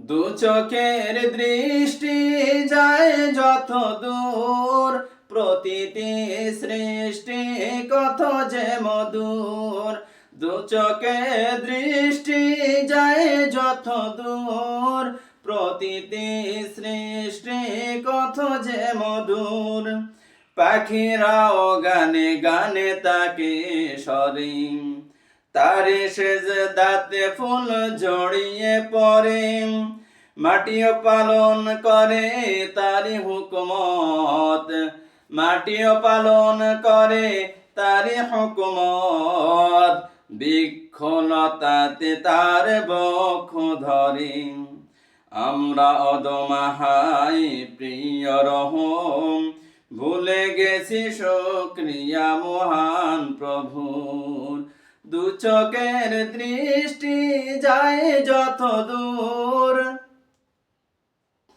দু চোখের দৃষ্টি যায় যত দূর, প্রতিটি সৃষ্টি কত যে মধুর। দু চোখের দৃষ্টি যায় যত দূর, প্রতিটি সৃষ্টি কত যে মধুর। পাখিরাও গানে গানে তাকে সরে, তারে সেজদাতে ফুল জড়িয়ে পড়ে। মাটিও পালন করে তারি হুকুমত, মাটিও পালন করে তারি হুকুমত। বৃক্ষলতাতে তার বক্ষ ধরে, আমরা অদমাহাই প্রিয় রহম, ভুলে গেছি শুকরিয়া মহান প্রভুর। দু চোখের দৃষ্টি যায় যত দূর,